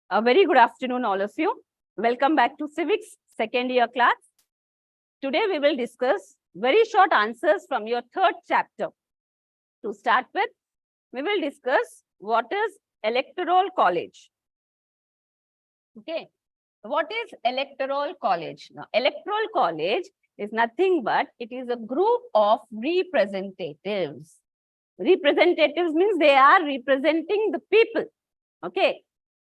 A very good afternoon, all of you. Welcome back to Civics second year class. Today we will discuss very short answers from your third chapter. To start with, we will discuss what is Electoral College. Okay, what is Electoral College? Now, Electoral College is nothing but it is a group of representatives. Representatives means they are representing the people. Okay.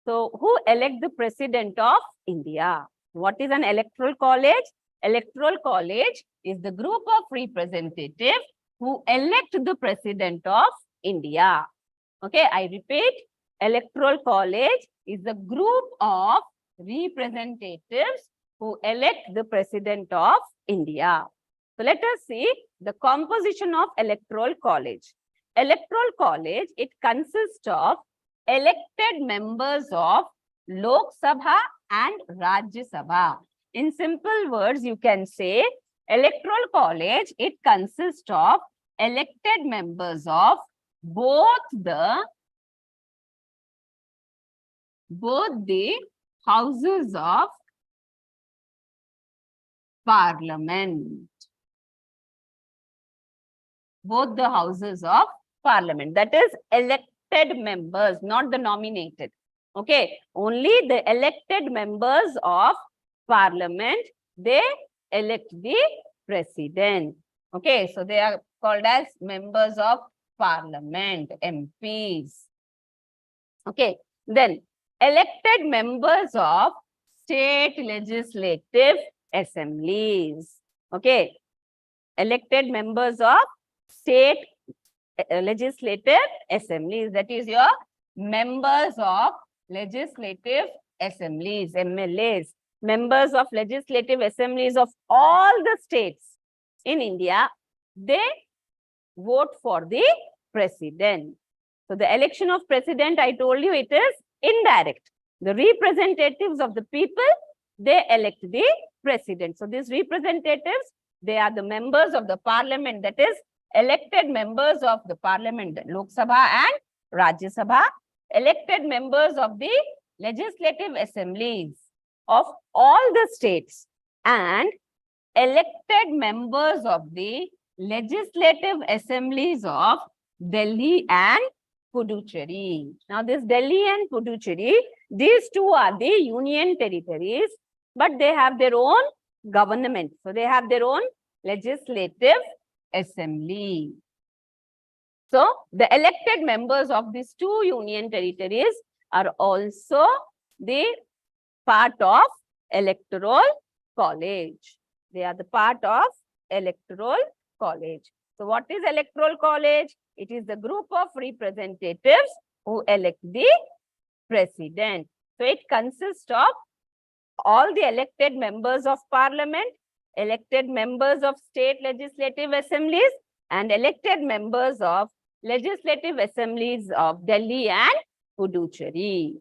So, who elect the President of India? What is an electoral college? Electoral college is the group of representatives who elect the President of India. Okay, I repeat, electoral college is the group of representatives who elect the President of India. So, let us see the composition of electoral college. Electoral college, it consists of elected members of Lok Sabha and Rajya Sabha. In simple words, you can say electoral college, it consists of elected members of both the houses of parliament. Both the houses of parliament. That is elected members, not the nominated. Okay, only the elected members of parliament, they elect the president. Okay, so they are called as members of parliament, MPs. Okay, then elected members of state legislative assemblies. Okay, elected members of state legislative assemblies, that is your members of legislative assemblies, MLAs, members of legislative assemblies of all the states in India, they vote for the president. So the election of president, I told you, it is indirect. The representatives of the people, they elect the president. So these representatives, they are the members of the parliament, that is elected members of the parliament, Lok Sabha and Rajya Sabha, elected members of the legislative assemblies of all the states, and elected members of the legislative assemblies of Delhi and Puducherry. Now, this Delhi and Puducherry, these two are the union territories, but they have their own government. So, they have their own legislative assembly. So, the elected members of these two union territories are also the part of electoral college. They are the part of electoral college. So, what is electoral college? It is the group of representatives who elect the president. So, it consists of all the elected members of parliament, elected members of state legislative assemblies, and elected members of legislative assemblies of Delhi and Puducherry.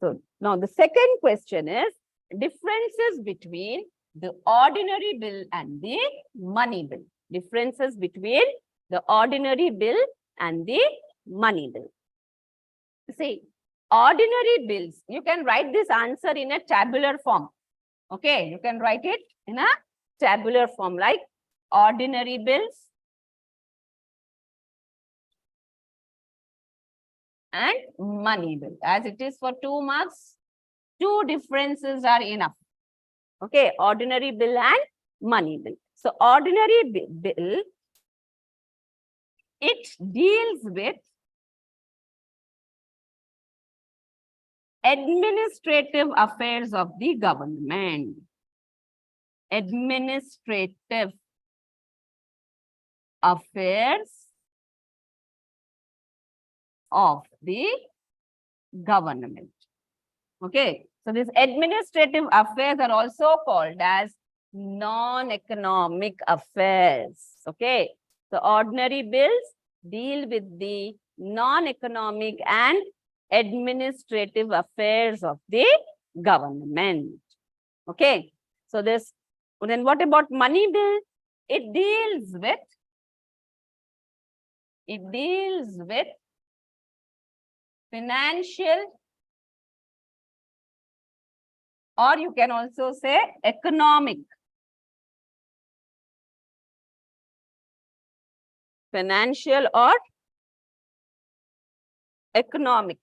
So, now the second question is differences between the ordinary bill and the money bill. Differences between the ordinary bill and the money bill. See, ordinary bills, you can write this answer in a tabular form. Okay, you can write it in a tabular form like ordinary bills and money bill. As it is for 2 marks, 2 differences are enough. Okay, ordinary bill and money bill. So, ordinary bill, it deals with administrative affairs of the government. Administrative affairs of the government. Okay, so these administrative affairs are also called as non-economic affairs. Okay, so ordinary bills deal with the non-economic and administrative affairs of the government. Okay, so this, then what about money bill? It deals with financial or you can also say economic. Financial or economic.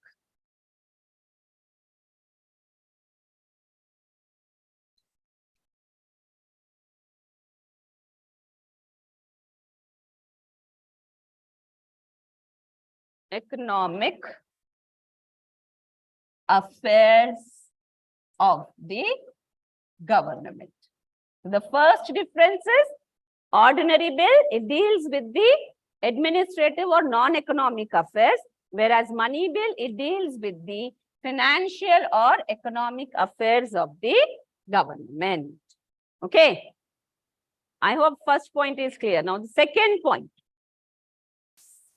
Economic affairs of the government. The first difference is ordinary bill, it deals with the administrative or non-economic affairs, whereas money bill, it deals with the financial or economic affairs of the government. Okay. I hope first point is clear. Now the second point.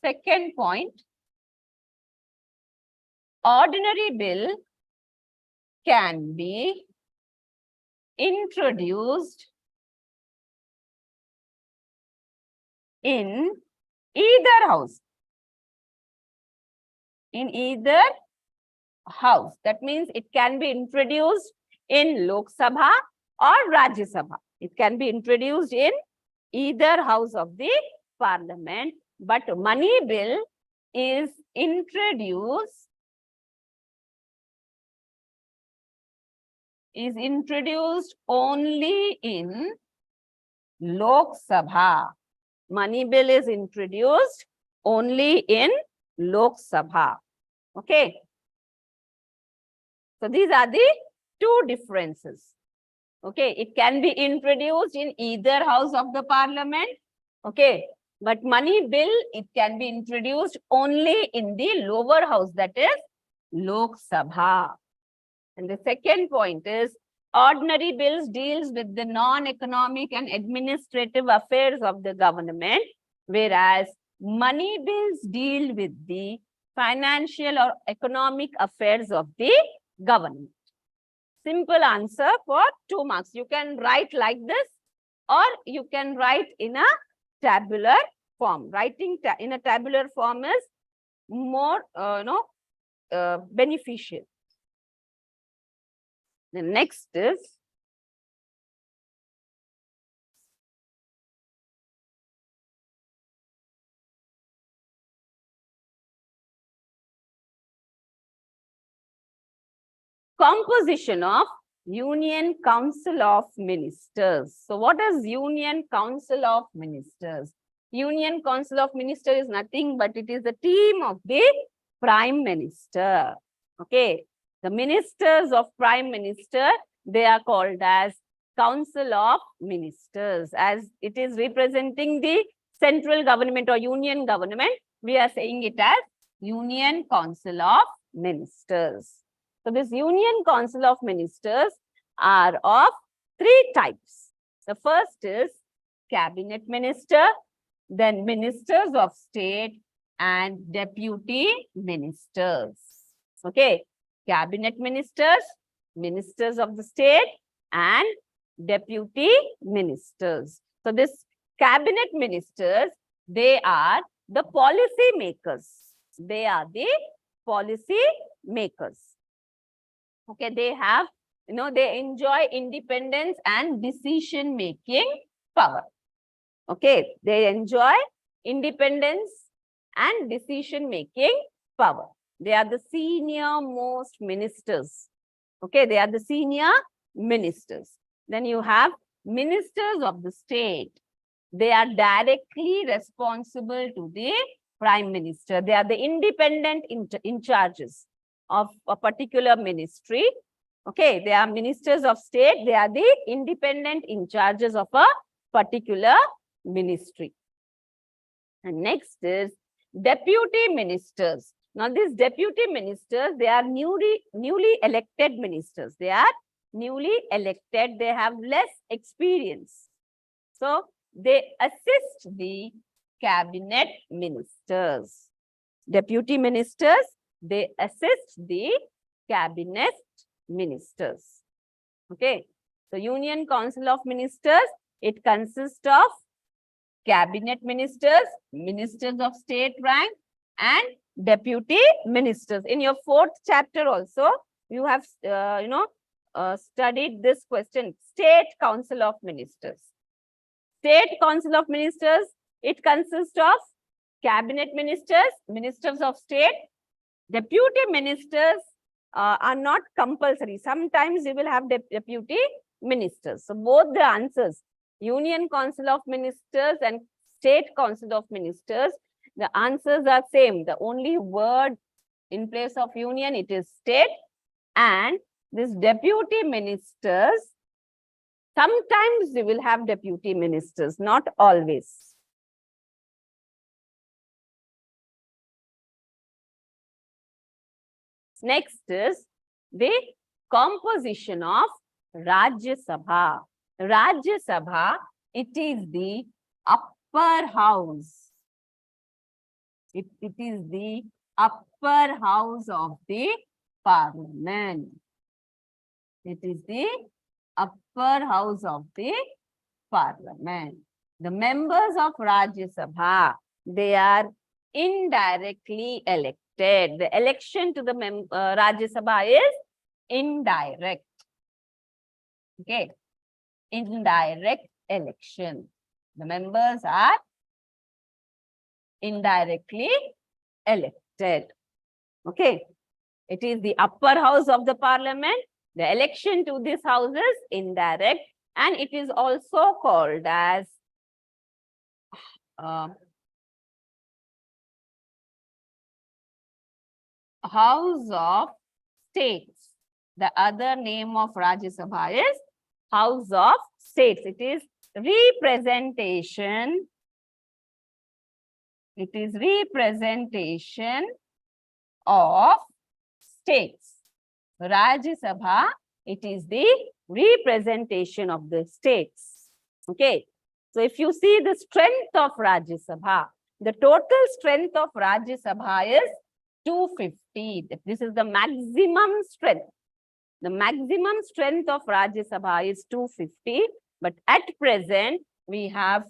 Second point, ordinary bill can be introduced in either house. In either house. That means it can be introduced in Lok Sabha or Rajya Sabha. It can be introduced in either house of the parliament, but money bill is introduced only in Lok Sabha. Money bill is introduced only in Lok Sabha. Okay. So these are the two differences. Okay. It can be introduced in either house of the parliament. Okay. But money bill, it can be introduced only in the lower house, that is Lok Sabha. And the second point is ordinary bills deals with the non-economic and administrative affairs of the government, whereas money bills deal with the financial or economic affairs of the government. Simple answer for 2 marks. You can write like this, or you can write in a tabular form. Writing in a tabular form is more beneficial. The next is composition of Union Council of Ministers. So what is Union Council of Ministers? Union Council of Ministers is nothing but it is the team of the Prime Minister. Okay. The ministers of Prime Minister, they are called as Council of Ministers. As it is representing the central government or union government, we are saying it as Union Council of Ministers. So this Union Council of Ministers are of 3 types. The first is Cabinet Minister, then Ministers of State and Deputy Ministers. Okay. Cabinet Ministers, Ministers of the State and Deputy Ministers. So this Cabinet Ministers, they are the policy makers. They are the policy makers. Okay, they have, they enjoy independence and decision-making power. Okay, they enjoy independence and decision-making power. They are the senior most ministers. Okay, they are the senior ministers. Then you have ministers of the state. They are directly responsible to the Prime Minister. They are the independent in charges of a particular ministry. Okay, they are ministers of state. They are the independent in charges of a particular ministry. And next is deputy ministers. Now, these deputy ministers, they are newly elected ministers. They are newly elected. They have less experience. So, they assist the cabinet ministers. Deputy ministers, they assist the cabinet ministers. Okay. So, Union Council of Ministers, it consists of cabinet ministers, ministers of state rank, and deputy ministers. In your 4th chapter also, you have, studied this question. State Council of Ministers. State Council of Ministers, it consists of cabinet ministers, ministers of state. Deputy ministers are not compulsory. Sometimes you will have deputy ministers. So both the answers, Union Council of Ministers and State Council of Ministers, the answers are same. The only word in place of union, it is state. And this deputy ministers, sometimes you will have deputy ministers, not always. Next is the composition of Rajya Sabha. Rajya Sabha, it is the upper house. It is the upper house of the parliament. It is the upper house of the parliament. The members of Rajya Sabha, they are indirectly elected. The election to the Rajya Sabha is indirect. Okay. Indirect election. The members are indirectly elected. Okay. It is the upper house of the parliament. The election to this house is indirect, and it is also called as House of States. The other name of Rajya Sabha is House of States. It is representation. It is representation of states. Rajya Sabha, it is the representation of the states. Okay. So if you see the strength of Rajya Sabha, the total strength of Rajya Sabha is 250. This is the maximum strength. The maximum strength of Rajya Sabha is 250. But at present, we have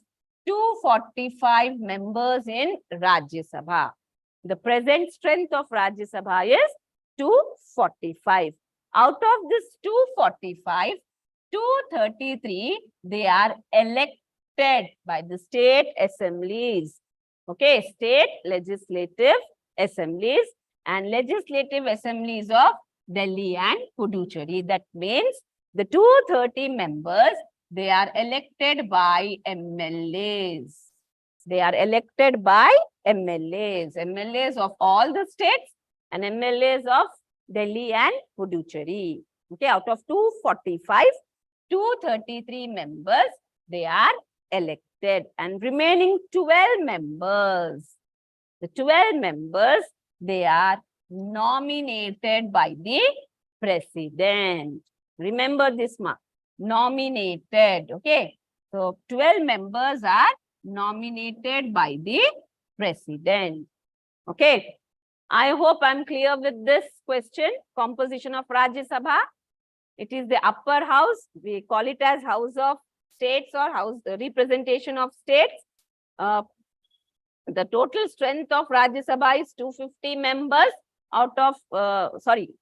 245 members in Rajya Sabha. The present strength of Rajya Sabha is 245. Out of this 245, 233, they are elected by the state assemblies. Okay, state legislative assemblies and legislative assemblies of Delhi and Puducherry. That means the 230 members, they are elected by MLAs. They are elected by MLAs. MLAs of all the states and MLAs of Delhi and Puducherry. Okay, out of 245, 233 members, they are elected. And remaining 12 members, the 12 members, they are nominated by the president. Remember this mark, nominated. Okay, so 12 members are nominated by the president. Okay, I hope I'm clear with this question. Composition of Rajya Sabha. It is the upper house. We call it as House of States or House representation of states. The total strength of Rajya Sabha is 250 members. Out of,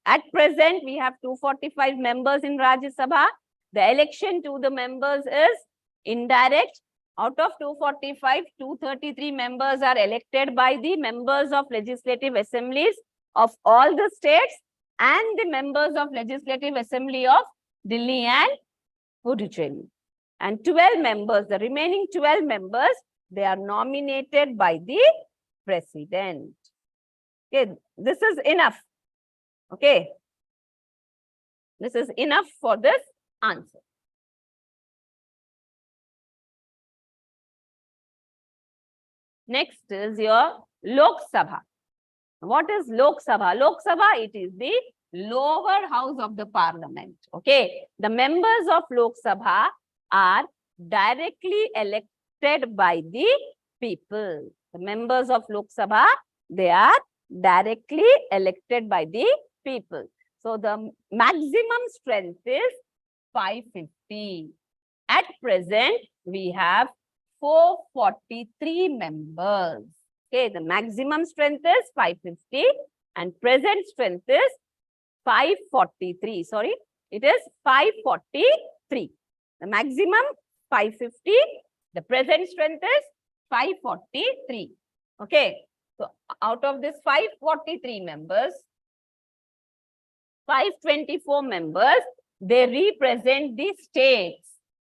at present, we have 245 members in Rajya Sabha. The election to the members is indirect. Out of 245, 233 members are elected by the members of legislative assemblies of all the states and the members of legislative assembly of Delhi and Puducherry. And 12 members, the remaining 12 members, they are nominated by the president. Okay, this is enough. Okay, this is enough for this answer. Next is your Lok Sabha. What is Lok Sabha? Lok Sabha, it is the lower house of the parliament. Okay, the members of Lok Sabha are directly elected by the people. The members of Lok Sabha, they are directly elected by the people. So the maximum strength is 550. At present, we have 443 members. Okay, the maximum strength is 550 and present strength is 543. Sorry, It is 543. The maximum 550. The present strength is 543. Okay. So out of this 543 members, 524 members, they represent the states.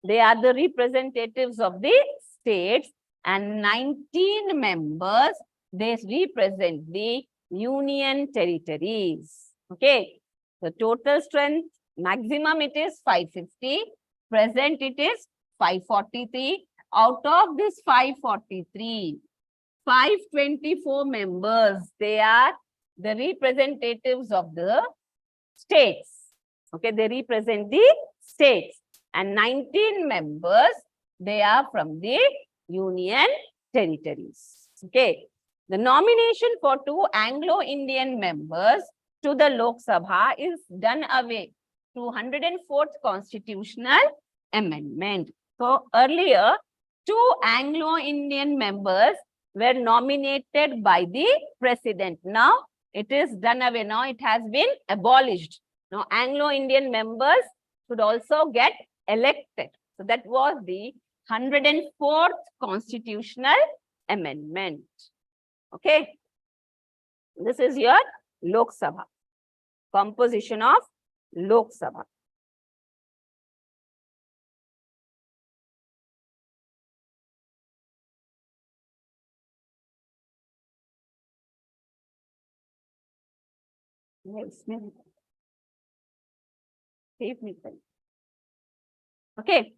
They are the representatives of the states, and 19 members, they represent the union territories. Okay. The total strength, maximum it is 550, present it is 543. Out of this 543, 524 members, they are the representatives of the states. Okay, they represent the states. And 19 members, they are from the union territories. Okay. The nomination for 2 Anglo-Indian members to the Lok Sabha is done away through 104th Constitutional Amendment. So earlier, 2 Anglo-Indian members were nominated by the president. Now it is done away. Now it has been abolished. Now Anglo-Indian members should also get elected. So that was the 104th Constitutional Amendment. Okay. This is your Lok Sabha. Composition of Lok Sabha. Okay.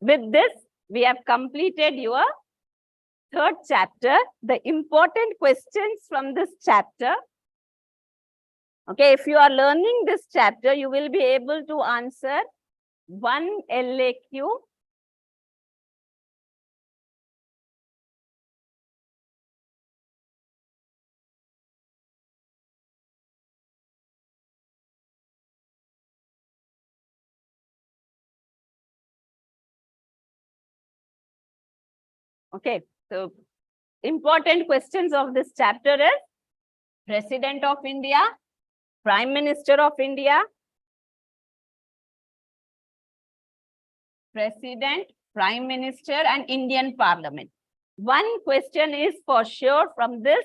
With this, we have completed your 3rd chapter. The important questions from this chapter. Okay, if you are learning this chapter, you will be able to answer 1 LAQ, okay, so important questions of this chapter is President of India, Prime Minister of India, President, Prime Minister, and Indian Parliament. 1 question is for sure from this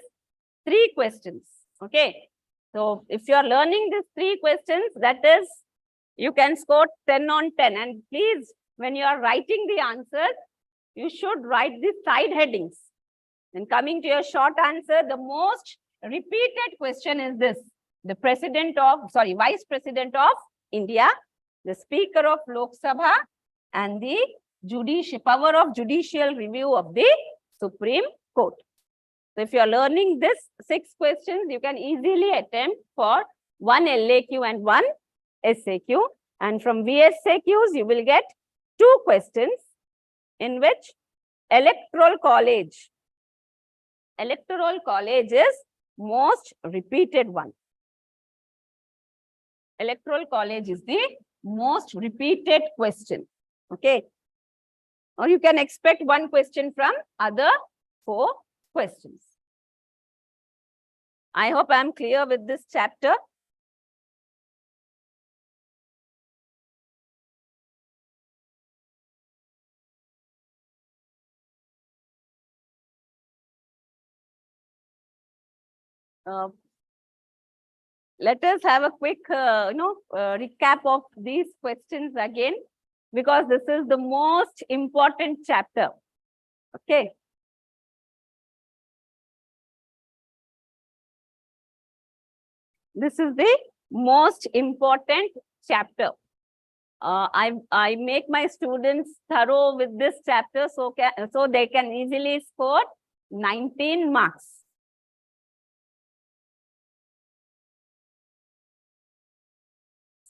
3 questions. Okay. So if you are learning these 3 questions, that is, you can score 10 on 10. And please, when you are writing the answers, you should write the side headings. Then coming to your short answer, the most repeated question is this: the Vice President of India, the Speaker of Lok Sabha, and the power of judicial review of the Supreme Court. So if you are learning this 6 questions, you can easily attempt for 1 LAQ and 1 SAQ. And from VSAQs, you will get 2 questions in which Electoral College is most repeated one. Electoral College is the most repeated question. Okay. Or you can expect 1 question from other 4 questions. I hope I am clear with this chapter. Let us have a quick recap of these questions again, because this is the most important chapter. Okay. This is the most important chapter. I make my students thorough with this chapter so they can easily score 19 marks.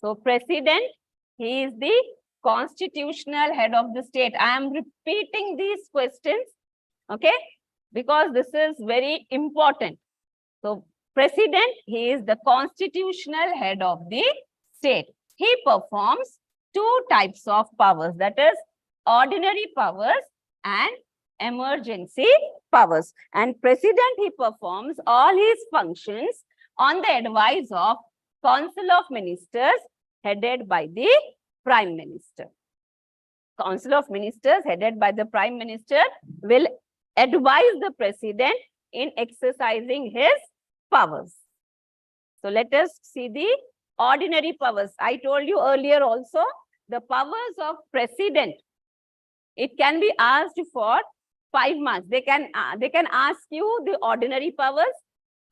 So President, he is the constitutional head of the state. I am repeating these questions, okay, because this is very important. So President, he is the constitutional head of the state. He performs 2 types of powers, that is ordinary powers and emergency powers. And President, he performs all his functions on the advice of Council of Ministers headed by the Prime Minister. Council of Ministers headed by the Prime Minister will advise the President in exercising his powers. So let us see the ordinary powers. I told you earlier also, the powers of President, it can be asked for 5 marks. They can ask you the ordinary powers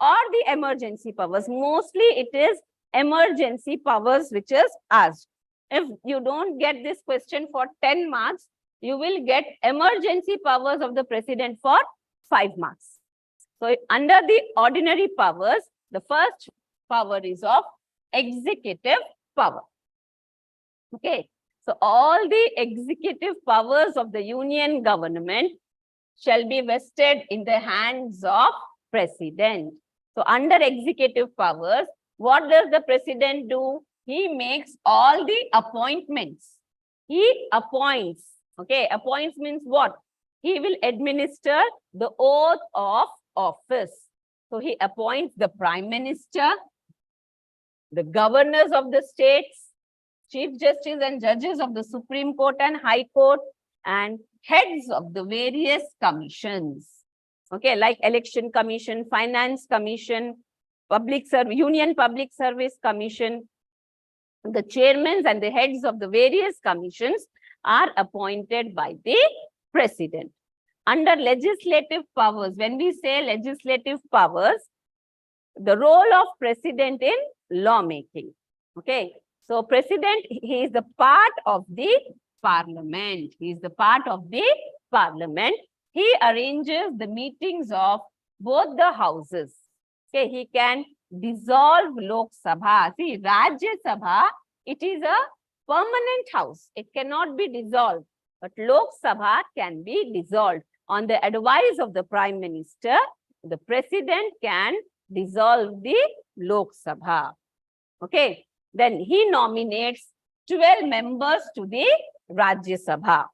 or the emergency powers. Mostly it is emergency powers which is asked. If you don't get this question for 10 marks, you will get emergency powers of the President for 5 marks. So under the ordinary powers, the first power is of executive power. Okay. So all the executive powers of the union government shall be vested in the hands of President. So under executive powers, what does the President do? He makes all the appointments. He appoints. Okay, appoints means what? He will administer the oath of office. So he appoints the Prime Minister, the governors of the states, Chief Justice and judges of the Supreme Court and High Court, and heads of the various commissions. Okay, like Election Commission, Finance Commission, Union Public Service Commission. The chairmen and the heads of the various commissions are appointed by the President. Under legislative powers, when we say legislative powers, the role of President in lawmaking. Okay, so President, he is the part of the Parliament. He is the part of the Parliament. He arranges the meetings of both the houses. Okay, he can dissolve Lok Sabha. See, Rajya Sabha, it is a permanent house. It cannot be dissolved. But Lok Sabha can be dissolved. On the advice of the Prime Minister, the President can dissolve the Lok Sabha. Okay. Then he nominates 12 members to the Rajya Sabha.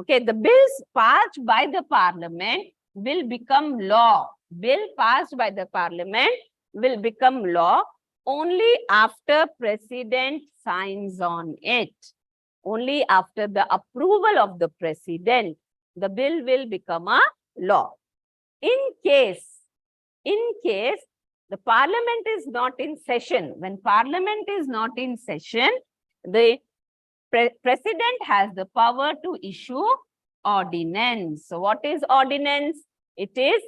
Okay. The bills passed by the Parliament will become law. Bill passed by the Parliament will become law only after President signs on it. Only after the approval of the President, the bill will become a law. In case the Parliament is not in session, when Parliament is not in session, the President has the power to issue ordinance. So what is ordinance? It is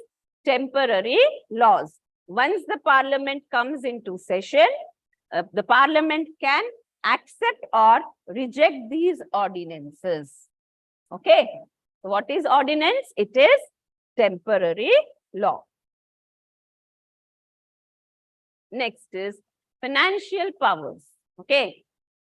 temporary laws. Once the Parliament comes into session, the Parliament can accept or reject these ordinances. Okay. So what is ordinance? It is temporary law. Next is financial powers. Okay.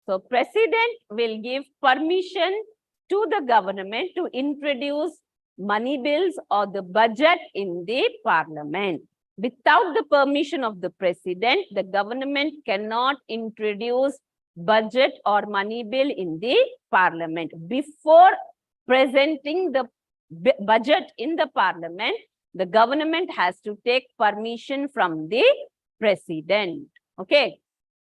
So President will give permission to the government to introduce money bills or the budget in the Parliament. Without the permission of the President, the government cannot introduce budget or money bill in the Parliament. Before presenting the budget in the Parliament, the government has to take permission from the President. Okay.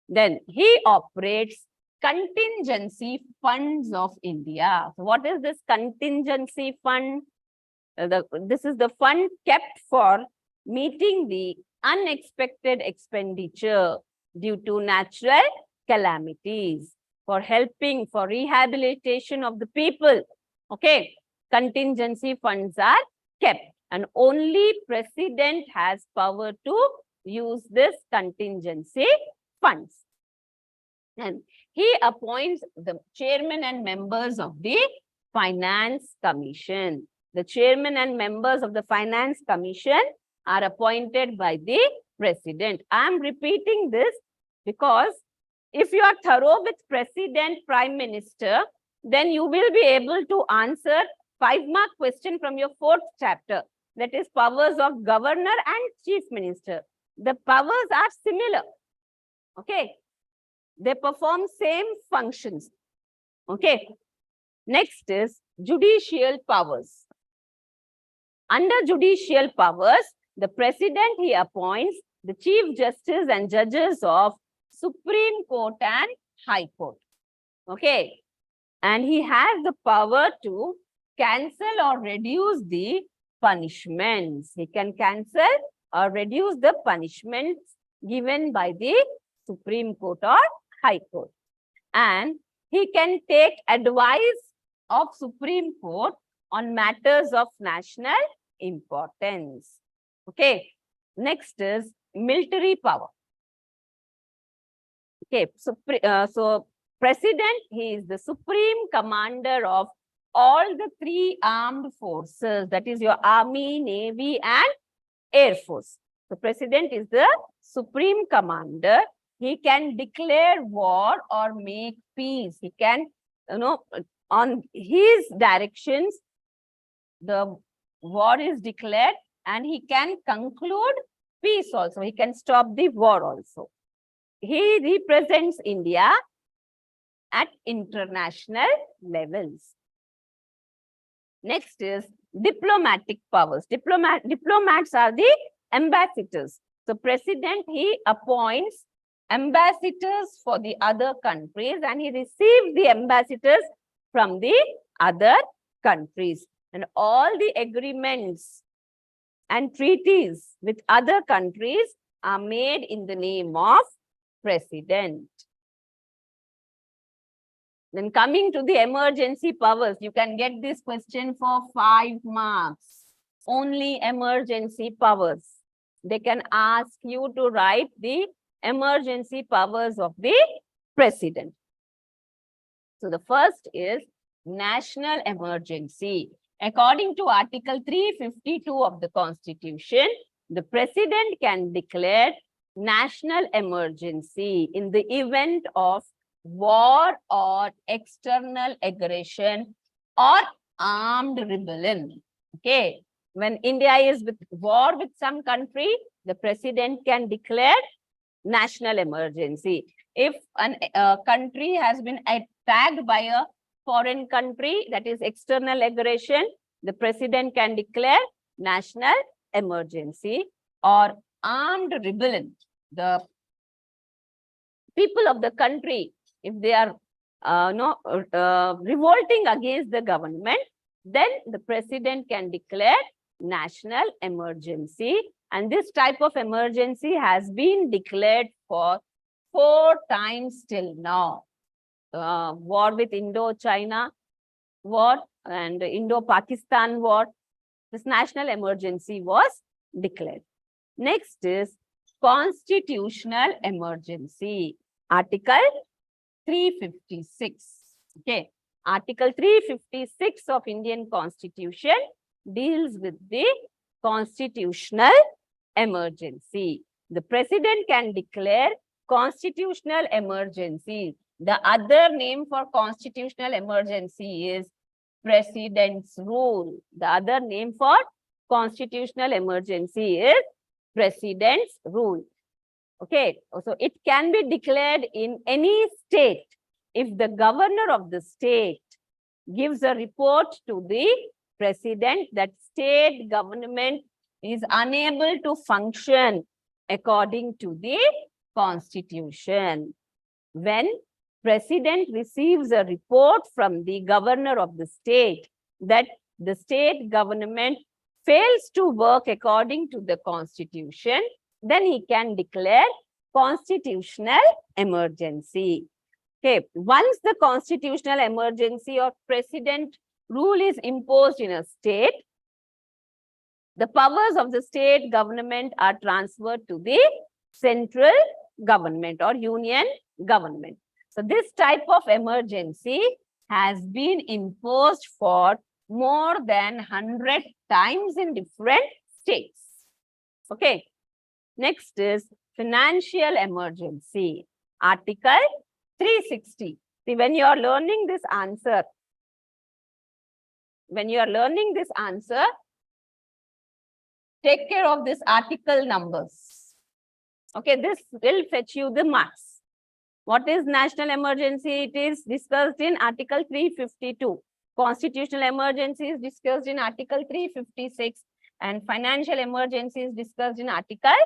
Then he operates contingency funds of India. So what is this contingency fund? This is the fund kept for meeting the unexpected expenditure due to natural calamities, for helping, for rehabilitation of the people. Okay, contingency funds are kept and only President has power to use this contingency funds. And he appoints the chairman and members of the Finance Commission. The chairman and members of the Finance Commission are appointed by the President. I am repeating this because if you are thorough with President, Prime Minister, then you will be able to answer 5-mark question from your 4th chapter. That is powers of Governor and Chief Minister. The powers are similar. Okay. They perform same functions. Okay. Next is judicial powers. Under judicial powers, the President, he appoints the Chief Justice and judges of Supreme Court and High Court. Okay. And he has the power to cancel or reduce the punishments. He can cancel or reduce the punishments given by the Supreme Court or High Court. And he can take advice of Supreme Court on matters of national importance. Okay. Next is military power. Okay. So President, he is the supreme commander of all the three armed forces. That is your Army, Navy, and Air Force. The President is the supreme commander. He can declare war or make peace. He can, on his directions, the war is declared, and he can conclude peace also. He can stop the war also. He represents India at international levels. Next is diplomatic powers. Diplomats are the ambassadors. So President, he appoints ambassadors for the other countries, and he receives the ambassadors from the other countries. And all the agreements and treaties with other countries are made in the name of President. Then coming to the emergency powers, you can get this question for 5 marks. Only emergency powers. They can ask you to write the emergency powers of the President. So the first is national emergency. According to Article 352 of the Constitution, the President can declare national emergency in the event of war or external aggression or armed rebellion. Okay. When India is with war with some country, the President can declare national emergency. If a country has been attacked by a foreign country, that is external aggression, the President can declare national emergency. Or armed rebellion. The people of the country, if they are revolting against the government, then the President can declare national emergency. And this type of emergency has been declared for 4 times till now. War with Indo-China war and Indo-Pakistan war. This national emergency was declared. Next is constitutional emergency. Article 356. Okay. Article 356 of Indian Constitution deals with the constitutional emergency. The President can declare constitutional emergency. The other name for constitutional emergency is President's rule. The other name for constitutional emergency is President's rule. Okay, so it can be declared in any state if the governor of the state gives a report to the President that state government is unable to function according to the Constitution. When President receives a report from the governor of the state that the state government fails to work according to the Constitution, then he can declare constitutional emergency. Okay, once the constitutional emergency or President rule is imposed in a state, the powers of the state government are transferred to the central government or union government. So this type of emergency has been imposed for more than 100 times in different states. Okay. Next is financial emergency. Article 360. See, when you are learning this answer, take care of this article numbers. Okay, this will fetch you the marks. What is national emergency? It is discussed in Article 352. Constitutional emergency is discussed in Article 356. And financial emergency is discussed in Article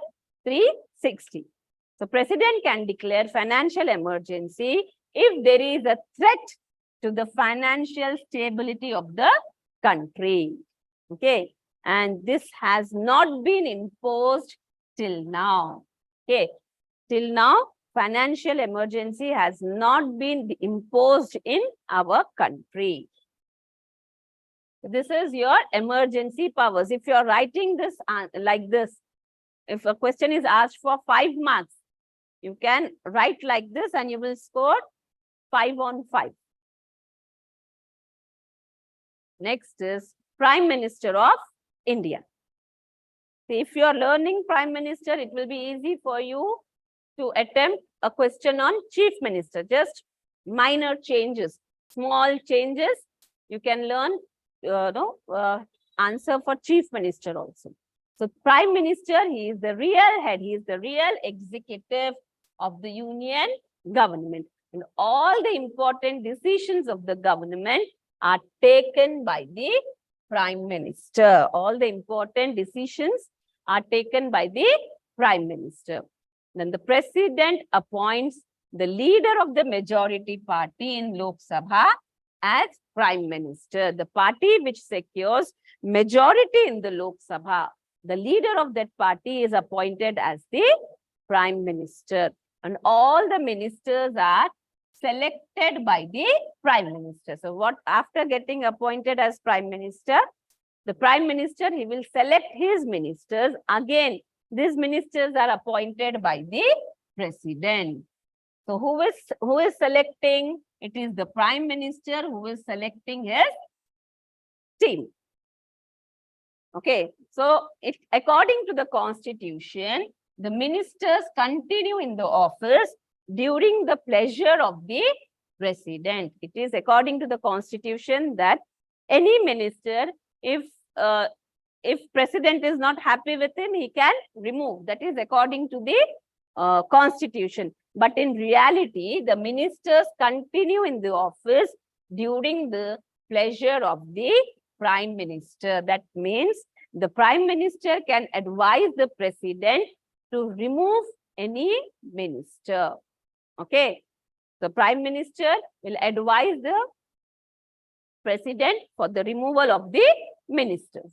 360. So President can declare financial emergency if there is a threat to the financial stability of the country. Okay. And this has not been imposed till now. Okay. Till now, financial emergency has not been imposed in our country. This is your emergency powers. If you are writing this like this, if a question is asked for 5 marks, you can write like this and you will score 5 on 5. Next is Prime Minister of India. See, if you are learning Prime Minister, it will be easy for you to attempt a question on Chief Minister. Just minor changes, small changes. You can learn answer for Chief Minister also. So Prime Minister, he is the real head, he is the real executive of the Union government. And all the important decisions of the government are taken by the Prime Minister. All the important decisions are taken by the Prime Minister. Then the President appoints the leader of the majority party in Lok Sabha as Prime Minister. The party which secures majority in the Lok Sabha, the leader of that party is appointed as the Prime Minister. And all the ministers are selected by the Prime Minister. So what, after getting appointed as Prime Minister, the Prime Minister, he will select his ministers. Again, these ministers are appointed by the President. So who is selecting? It is the Prime Minister who is selecting his team. Okay, so if according to the Constitution, the ministers continue in the office during the pleasure of the President. It is according to the Constitution that any minister, if President is not happy with him, he can remove. That is according to the Constitution. But in reality, the ministers continue in the office during the pleasure of the Prime Minister. That means the Prime Minister can advise the President to remove any minister. Okay. The Prime Minister will advise the President for the removal of the ministers.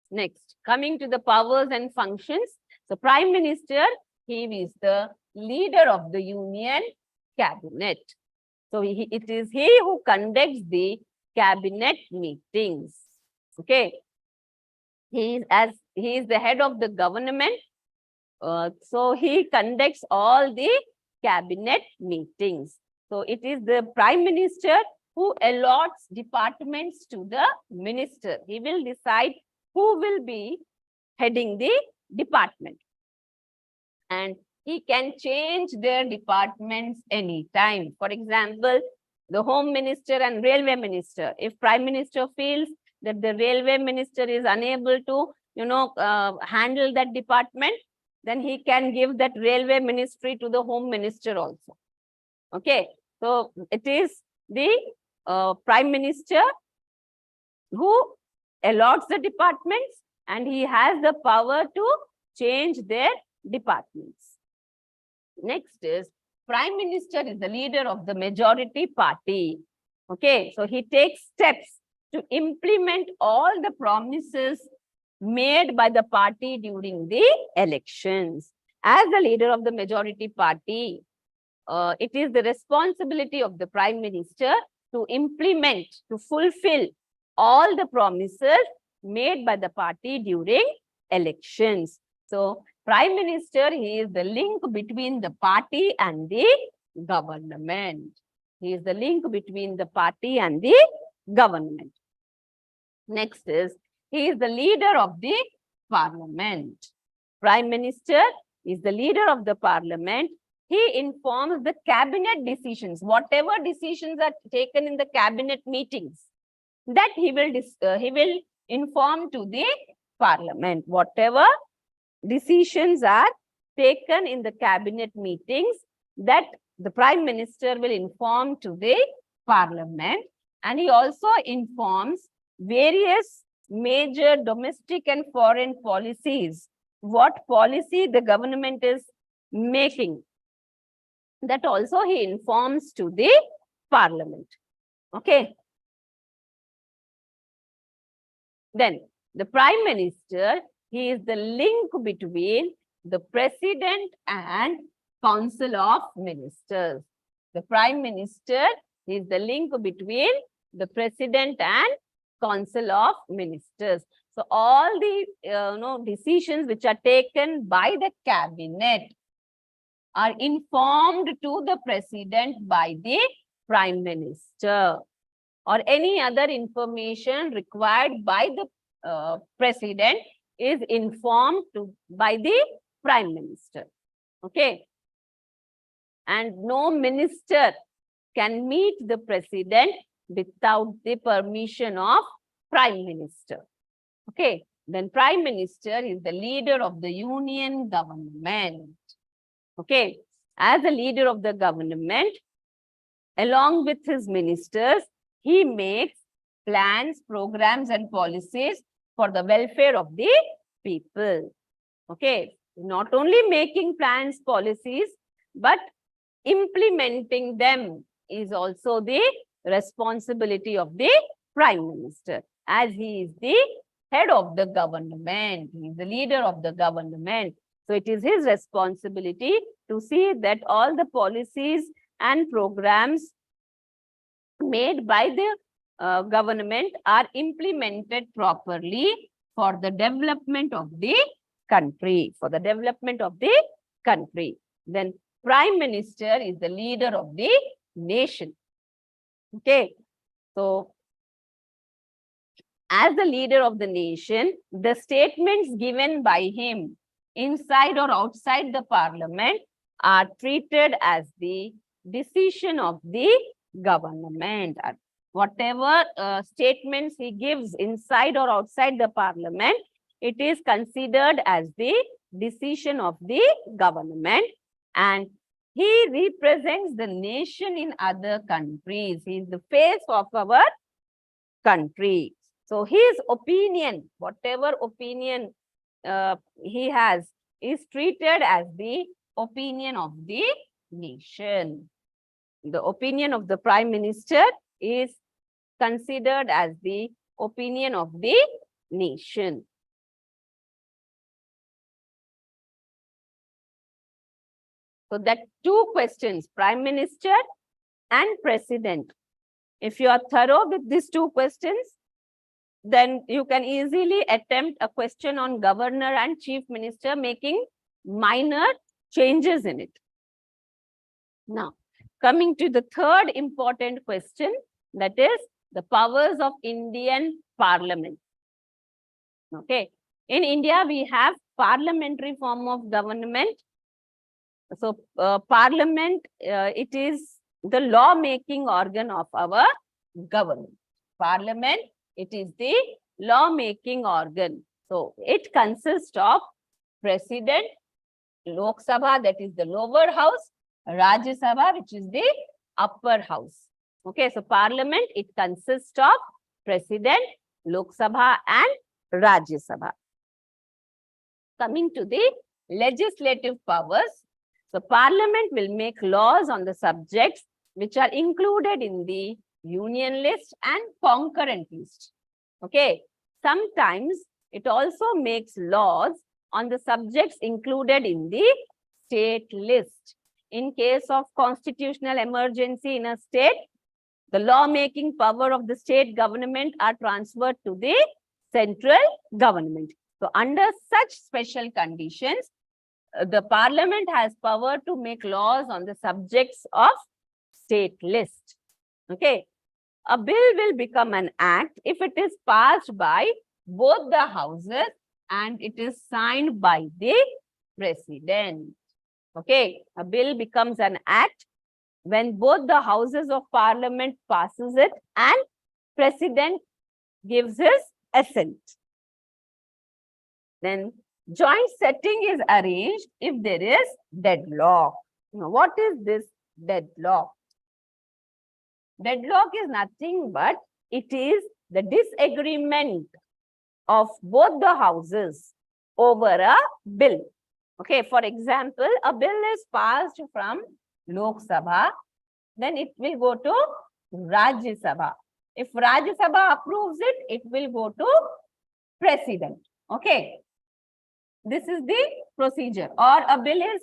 Next, coming to the powers and functions. The Prime Minister, he is the leader of the Union Cabinet. So it is he who conducts the cabinet meetings. Okay. He is the head of the government. So he conducts all the cabinet meetings. So it is the Prime Minister who allots departments to the minister. He will decide who will be heading the department. And he can change their departments anytime. For example, the Home Minister and Railway Minister. If Prime Minister feels that the Railway Minister is unable to, handle that department, then he can give that Railway Ministry to the Home Minister also. Okay, so it is the Prime Minister who allots the departments and he has the power to change their departments. Next is Prime Minister is the leader of the majority party. Okay, so he takes steps to implement all the promises made by the party during the elections. As the leader of the majority party, it is the responsibility of the Prime Minister to implement, to fulfill all the promises made by the party during elections. So, Prime Minister, he is the link between the party and the government. He is the link between the party and the government. Next is, he is the leader of the parliament. Prime Minister is the leader of the parliament. He informs the cabinet decisions, whatever decisions are taken in the cabinet meetings, that he will inform to the parliament. Whatever decisions are taken in the cabinet meetings, that the Prime Minister will inform to the parliament, and he also informs various major domestic and foreign policies what policy the government is making. That also he informs to the parliament. Okay. Then the prime minister, he is the link between the president and council of ministers. The prime minister is the link between the president and council of ministers. So all the decisions which are taken by the cabinet are informed to the president by the prime minister, or any other information required by the president is informed by the prime minister. Okay. And no minister can meet the president without the permission of prime minister. Okay. Then prime minister is the leader of the union government. Okay. As the leader of the government, along with his ministers, he makes plans, programs, and policies for the welfare of the people. Okay. Not only making plans, policies, but implementing them is also the responsibility of the prime minister, as he is the head of the government. He is the leader of the government. So it is his responsibility to see that all the policies and programs made by the government are implemented properly for the development of the country, Then prime minister is the leader of the nation. Okay. So as the leader of the nation, the statements given by him inside or outside the parliament are treated as the decision of the government. Whatever statements he gives inside or outside the parliament, it is considered as the decision of the government, and he represents the nation in other countries. He is the face of our country. So his opinion, whatever opinion he has, is treated as the opinion of the nation. The opinion of the prime minister is considered as the opinion of the nation. So that two questions, prime minister and president. If you are thorough with these two questions, then you can easily attempt a question on governor and chief minister, making minor changes in it. Now, coming to the third important question, that is the powers of Indian parliament. Okay. In India, we have parliamentary form of government. So, parliament, it is the law-making organ of our government. Parliament, it is the law-making organ. So, it consists of president, Lok Sabha, that is the lower house, Rajya Sabha, which is the upper house. Okay, so parliament, it consists of president, Lok Sabha, and Rajya Sabha. Coming to the legislative powers, so parliament will make laws on the subjects which are included in the union list and concurrent list. Okay, sometimes it also makes laws on the subjects included in the state list. In case of constitutional emergency in a state, the law-making power of the state government are transferred to the central government. So under such special conditions, the parliament has power to make laws on the subjects of state list. Okay. A bill will become an act if it is passed by both the houses and it is signed by the president. Okay. A bill becomes an act when both the houses of parliament passes it and president gives his assent. Then joint setting is arranged if there is deadlock. Now, what is this deadlock? Deadlock is nothing but it is the disagreement of both the houses over a bill. Okay, for example, a bill is passed from Lok Sabha, then it will go to Rajya Sabha. If Rajya Sabha approves it, it will go to President. Okay, this is the procedure. Or a bill is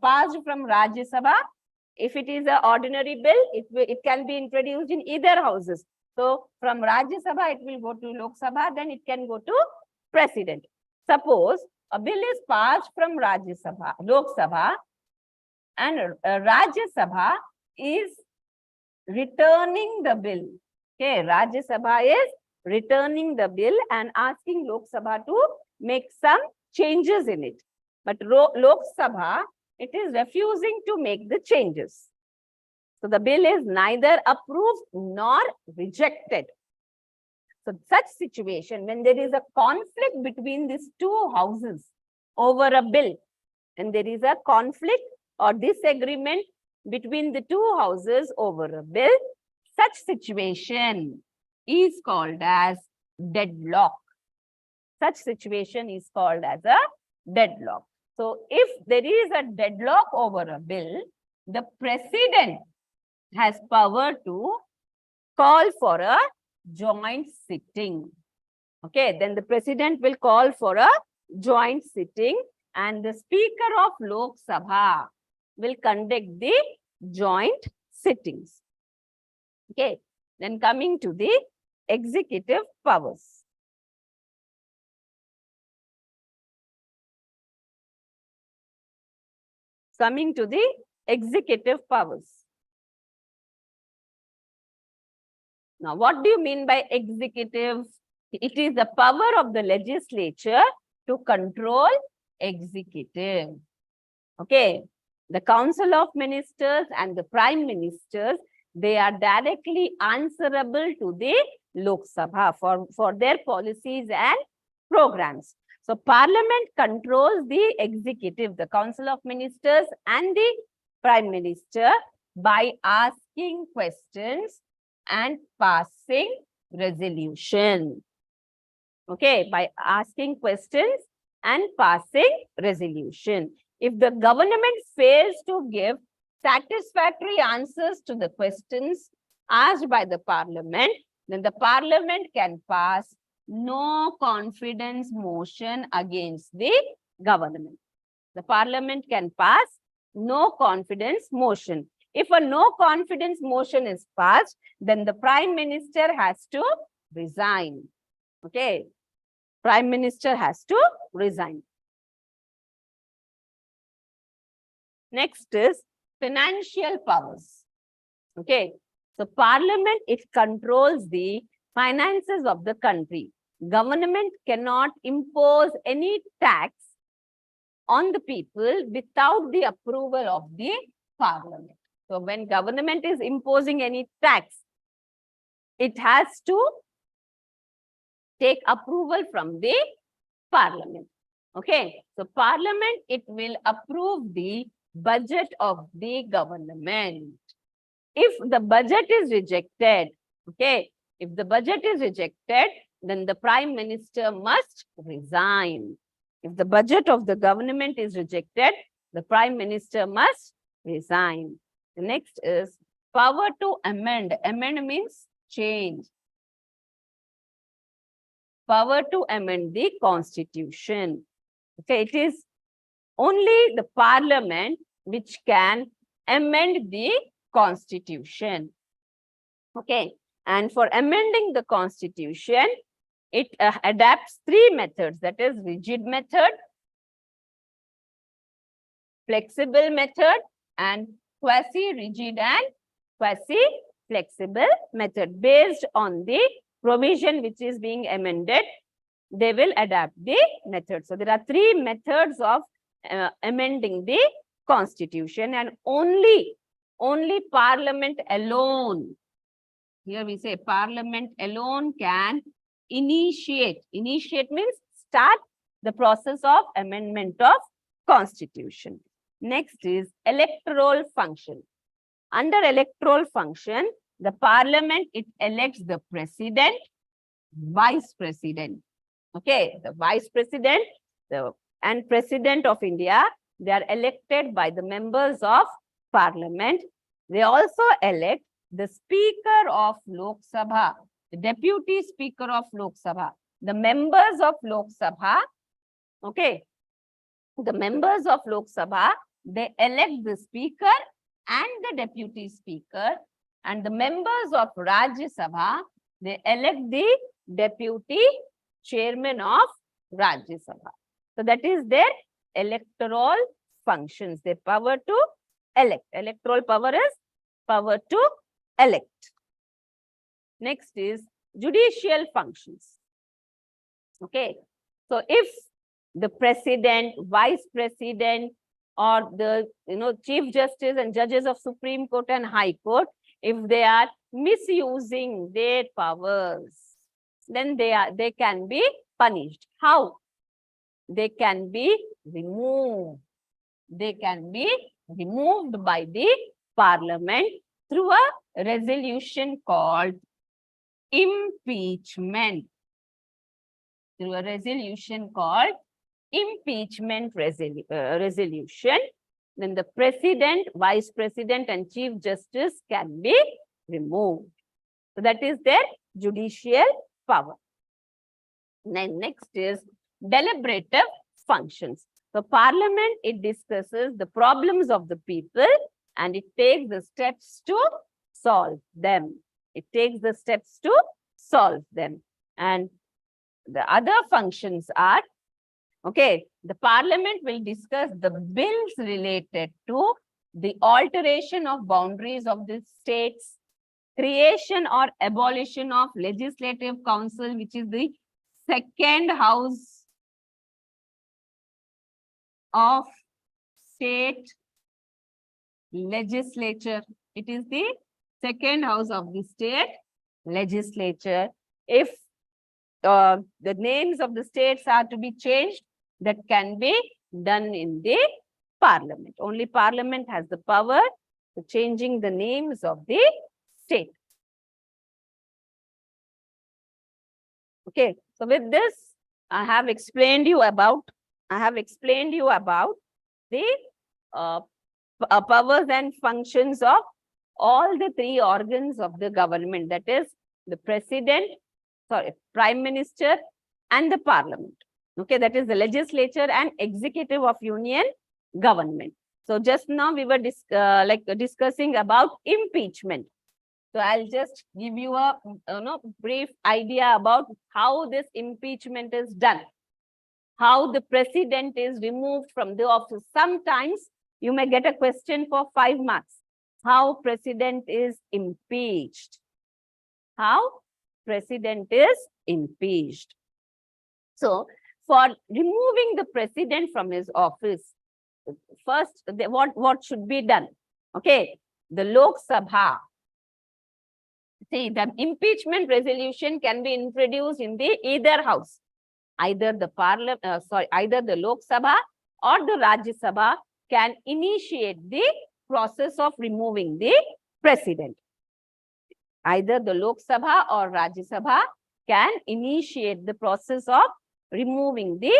passed from Rajya Sabha. If it is an ordinary bill, it can be introduced in either houses. So from Rajya Sabha, it will go to Lok Sabha, then it can go to President. Suppose a bill is passed from Rajya Sabha, Lok Sabha, and Rajya Sabha is returning the bill. Okay, Rajya Sabha is returning the bill and asking Lok Sabha to make some changes in it. But Lok Sabha, it is refusing to make the changes. So the bill is neither approved nor rejected. So such situation, when there is a conflict between these two houses over a bill, and there is a conflict or disagreement between the two houses over a bill, such situation is called as deadlock. Such situation is called as a deadlock. So if there is a deadlock over a bill, the president has power to call for a joint sitting. Okay, then the president will call for a joint sitting and the speaker of Lok Sabha will conduct the joint sittings. Okay, then coming to the executive powers. Coming to the executive powers. Now, what do you mean by executive? It is the power of the legislature to control executive. Okay, the Council of Ministers and the Prime Ministers, they are directly answerable to the Lok Sabha for their policies and programs. So Parliament controls the executive, the Council of Ministers and the Prime Minister by asking questions and passing resolution. Okay, by asking questions and passing resolution. If the government fails to give satisfactory answers to the questions asked by the Parliament, then the Parliament can pass no confidence motion against the government. The Parliament can pass no confidence motion. If a no confidence motion is passed, then the Prime Minister has to resign. Okay, Prime Minister has to resign. Next is financial powers. Okay, so Parliament, it controls the finances of the country. Government cannot impose any tax on the people without the approval of the Parliament. So when government is imposing any tax, it has to take approval from the Parliament. Okay, so Parliament, it will approve the budget of the government. If the budget is rejected, okay, if the budget is rejected, then the Prime Minister must resign. If the budget of the government is rejected, the Prime Minister must resign. The next is power to amend. Amend means change. Power to amend the Constitution. Okay, it is only the Parliament which can amend the Constitution. Okay, and for amending the Constitution, it adapts three methods, that is rigid method, flexible method, and quasi-rigid and quasi-flexible method. Based on the provision which is being amended, they will adapt the method. So there are three methods of amending the Constitution, and only Parliament alone, here we say Parliament alone can initiate. Initiate means start the process of amendment of Constitution. Next is electoral function. Under electoral function, the Parliament, it elects the President, Vice President. Okay, the vice president and president of India, they are elected by the members of parliament. They also elect the speaker of Lok Sabha, the deputy speaker of Lok Sabha, the members of Lok Sabha. Okay, the members of Lok Sabha, they elect the speaker and the deputy speaker, and the members of Rajya Sabha, they elect the deputy chairman of Rajya Sabha. So that is their electoral functions, their power to elect. Electoral power is power to elect. Next is judicial functions. Okay, so if the president, vice president, or the chief justice and judges of Supreme Court and High Court, if they are misusing their powers, then they can be punished. How? They can be removed. They can be removed by the parliament through a resolution called impeachment. Through a resolution called impeachment resolution, then the president, vice president, and chief justice can be removed. So that is their judicial power. Then next is deliberative functions. So parliament, it discusses the problems of the people and it takes the steps to solve them. It takes the steps to solve them. And the other functions are, okay, the parliament will discuss the bills related to the alteration of boundaries of the states, creation or abolition of legislative council, which is the second house of state legislature. It is the second house of the state legislature. If the names of the states are to be changed, that can be done in the parliament. Only parliament has the power to changing the names of the state. Okay, so with this, I have explained you about the powers and functions of all the three organs of the government, that is the president, prime minister, and the parliament. Okay, that is the legislature and executive of union government. So just now we were discussing about impeachment. So I'll just give you a brief idea about how this impeachment is done, how the president is removed from the office. Sometimes you may get a question for 5 marks. How president is impeached? How president is impeached? So for removing the president from his office, first, what should be done? Okay, the Lok Sabha. See, the impeachment resolution can be introduced in the either house, either the either the Lok Sabha or the Rajya Sabha can initiate the process of removing the president. Either the Lok Sabha or Rajya Sabha can initiate the process of removing the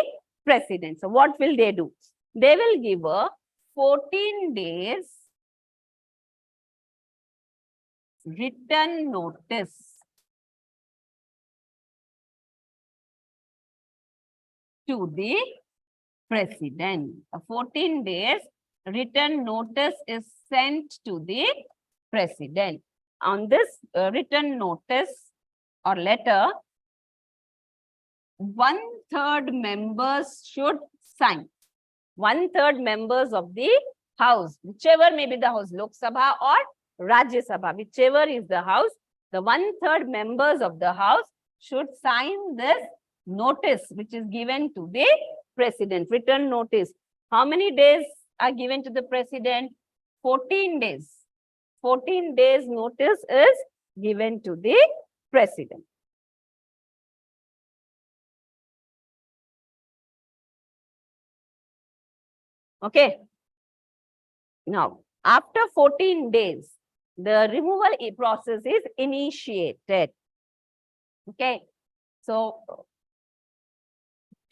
president. So what will they do? They will give a 14 days written notice to the president. A 14 days written notice is sent to the president. On this written notice or letter, 1/3 members should sign. 1/3 members of the house, whichever may be the house, Lok Sabha or Rajya Sabha, whichever is the house, the 1/3 members of the house should sign this notice, which is given to the president, written notice. How many days are given to the president? 14 days. 14 days notice is given to the president. Okay. Now, after 14 days, the removal process is initiated. Okay. So,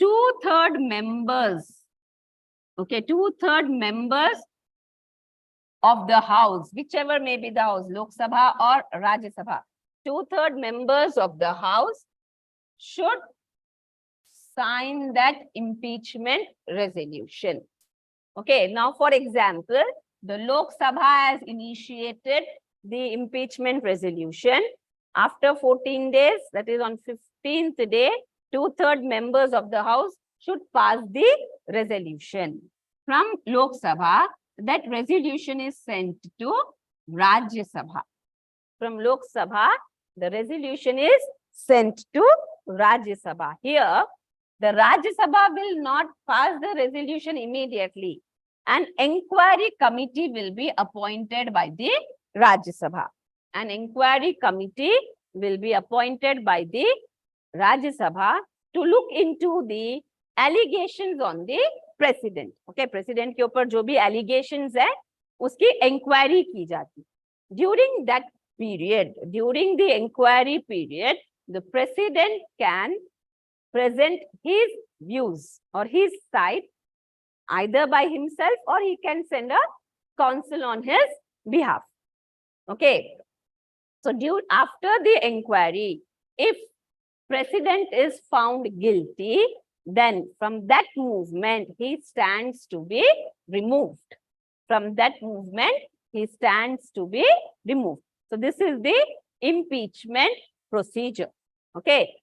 2/3 members, okay, 2/3 members of the house, whichever may be the house, Lok Sabha or Rajya Sabha, 2/3 members of the house should sign that impeachment resolution. Okay, now for example, the Lok Sabha has initiated the impeachment resolution. After 14 days, that is on 15th day, 2/3 members of the house should pass the resolution. From Lok Sabha, that resolution is sent to Rajya Sabha. From Lok Sabha, the resolution is sent to Rajya Sabha. Here, the Rajya Sabha will not pass the resolution immediately. An inquiry committee will be appointed by the Rajya Sabha. An inquiry committee will be appointed by the Rajya Sabha to look into the allegations on the president. Okay, president के ऊपर जो भी allegations है, उसकी inquiry की जाती. During that period, during the inquiry period, the president can present his views or his side either by himself or he can send a counsel on his behalf. Okay. So after the inquiry, if president is found guilty, then from that movement, he stands to be removed. From that movement, he stands to be removed. So this is the impeachment procedure. Okay.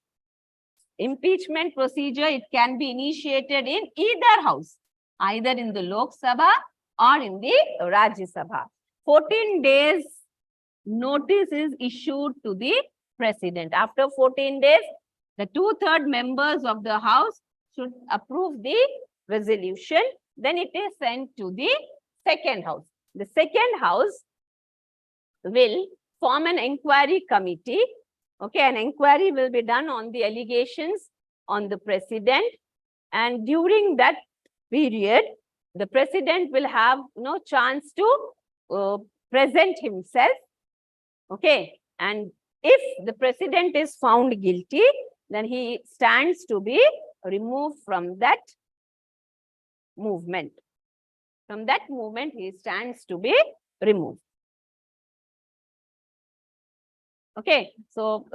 Impeachment procedure, it can be initiated in either house, either in the Lok Sabha or in the Rajya Sabha. 14 days notice is issued to the president. After 14 days, the 2/3 members of the house should approve the resolution. Then it is sent to the second house. The second house will form an inquiry committee. Okay, an inquiry will be done on the allegations on the president. And during that period, the president will have no chance to present himself. Okay, and if the president is found guilty, then he stands to be removed from that movement. From that movement, he stands to be removed. Okay, so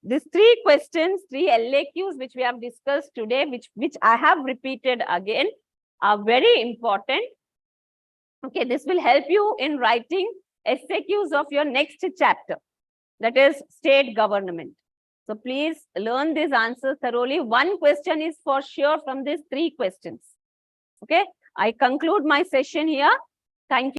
these 3 questions, 3 LAQs which we have discussed today, which I have repeated again, are very important. Okay, this will help you in writing SAQs of your next chapter, that is state government. So please learn these answers thoroughly. 1 question is for sure from these 3 questions. Okay, I conclude my session here. Thank you.